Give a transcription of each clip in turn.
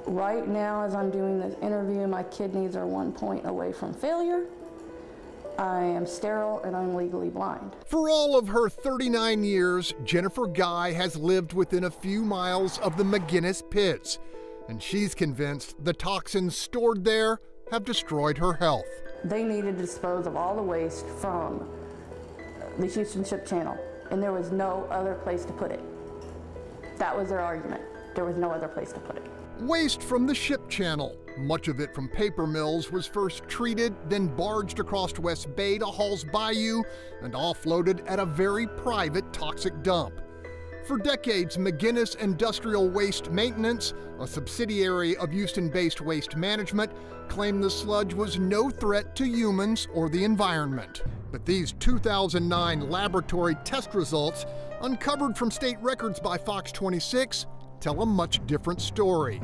Right now, as I'm doing this interview, my kidneys are 1 point away from failure. I am sterile and I'm legally blind. For all of her 39 years, Jennifer Guy has lived within a few miles of the McGinnis pits, and she's convinced the toxins stored there have destroyed her health. They needed to dispose of all the waste from the Houston Ship Channel, and there was no other place to put it. That was their argument. There was no other place to put it. Waste from the ship channel, much of it from paper mills, was first treated, then barged across West Bay to Hall's Bayou and offloaded at a very private toxic dump. For decades, McGinnis Industrial Waste Maintenance, a subsidiary of Houston-based Waste Management, claimed the sludge was no threat to humans or the environment. But these 2009 laboratory test results, uncovered from state records by Fox 26, tell a much different story.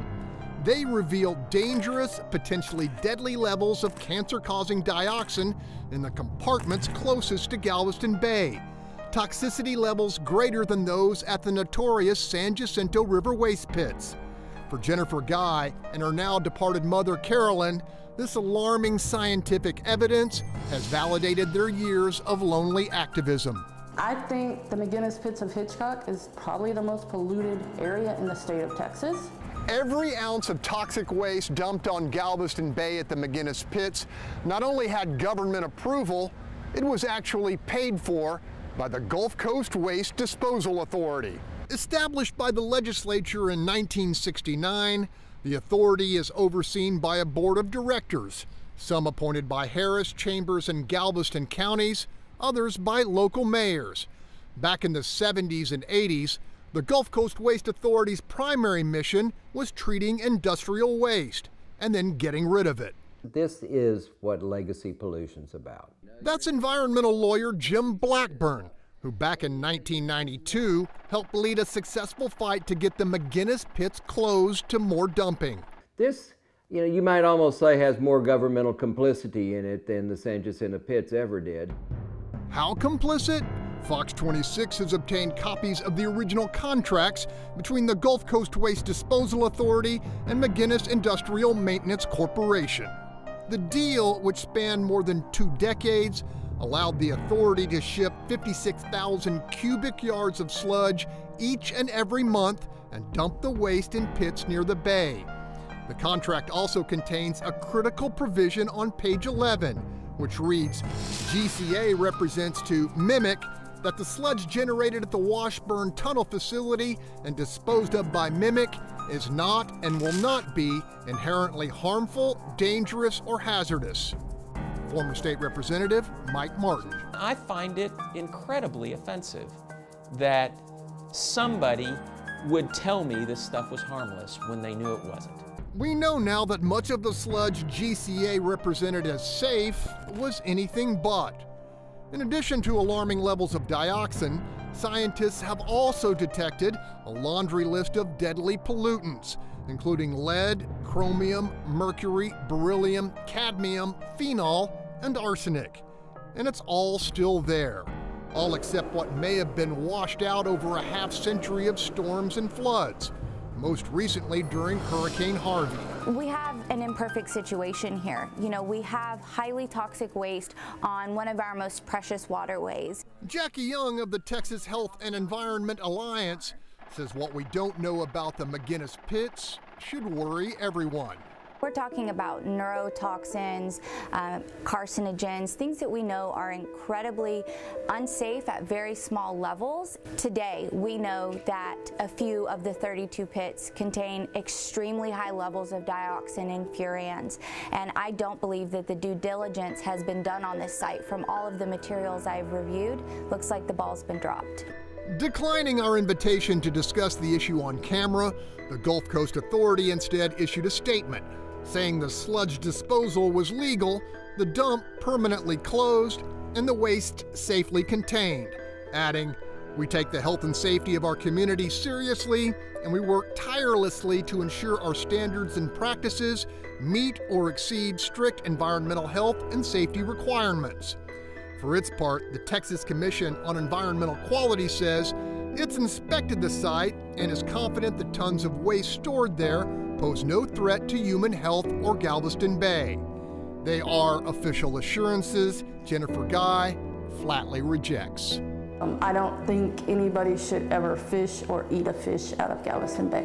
They reveal dangerous, potentially deadly levels of cancer-causing dioxin in the compartments closest to Galveston Bay, toxicity levels greater than those at the notorious San Jacinto River waste pits. For Jennifer Guy and her now departed mother, Carolyn, this alarming scientific evidence has validated their years of lonely activism. I think the McGinnis Pits of Hitchcock is probably the most polluted area in the state of Texas. Every ounce of toxic waste dumped on Galveston Bay at the McGinnis Pits not only had government approval, it was actually paid for by the Gulf Coast Waste Disposal Authority. Established by the legislature in 1969, the authority is overseen by a board of directors, some appointed by Harris, Chambers, and Galveston counties, others by local mayors. Back in the 70s and 80s, the Gulf Coast Waste Authority's primary mission was treating industrial waste and then getting rid of it. This is what legacy pollution's about. That's environmental lawyer Jim Blackburn, who back in 1992 helped lead a successful fight to get the McGinnis pits closed to more dumping. This, you might almost say, has more governmental complicity in it than the San Jacinto pits ever did. How complicit? Fox 26 has obtained copies of the original contracts between the Gulf Coast Waste Disposal Authority and McGinnis Industrial Maintenance Corporation. The deal, which spanned more than 2 decades, allowed the authority to ship 56,000 cubic yards of sludge each and every month and dump the waste in pits near the bay. The contract also contains a critical provision on page 11, which reads, GCA represents to mimic that the sludge generated at the Washburn Tunnel facility and disposed of by Mimic is not and will not be inherently harmful, dangerous, or hazardous. Former State Representative Mike Martin. I find it incredibly offensive that somebody would tell me this stuff was harmless when they knew it wasn't. We know now that much of the sludge GCA represented as safe was anything but. In addition to alarming levels of dioxin, scientists have also detected a laundry list of deadly pollutants, including lead, chromium, mercury, beryllium, cadmium, phenol, and arsenic. And it's all still there, all except what may have been washed out over a half-century of storms and floods, most recently during Hurricane Harvey. We have an imperfect situation here. We have highly toxic waste on one of our most precious waterways. Jackie Young of the Texas Health and Environment Alliance says what we don't know about the McGinnis pits should worry everyone. We're talking about neurotoxins, carcinogens, things that we know are incredibly unsafe at very small levels. Today, we know that a few of the 32 pits contain extremely high levels of dioxin and furans, and I don't believe that the due diligence has been done on this site. From all of the materials I've reviewed, looks like the ball's been dropped. Declining our invitation to discuss the issue on camera, the Gulf Coast Authority instead issued a statement saying the sludge disposal was legal, the dump permanently closed, and the waste safely contained, adding, "We take the health and safety of our community seriously, and we work tirelessly to ensure our standards and practices meet or exceed strict environmental health and safety requirements." For its part, the Texas Commission on Environmental Quality says it's inspected the site and is confident the tons of waste stored there pose no threat to human health or Galveston Bay. They are official assurances Jennifer Guy flatly rejects. I don't think anybody should ever fish or eat a fish out of Galveston Bay.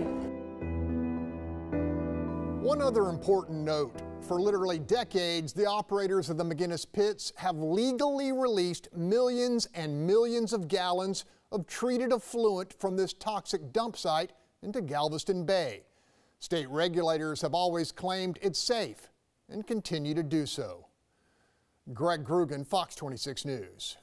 One other important note. For literally decades, the operators of the McGinnis pits have legally released millions and millions of gallons of treated effluent from this toxic dump site into Galveston Bay. State regulators have always claimed it's safe and continue to do so. Greg Groogan, Fox 26 News.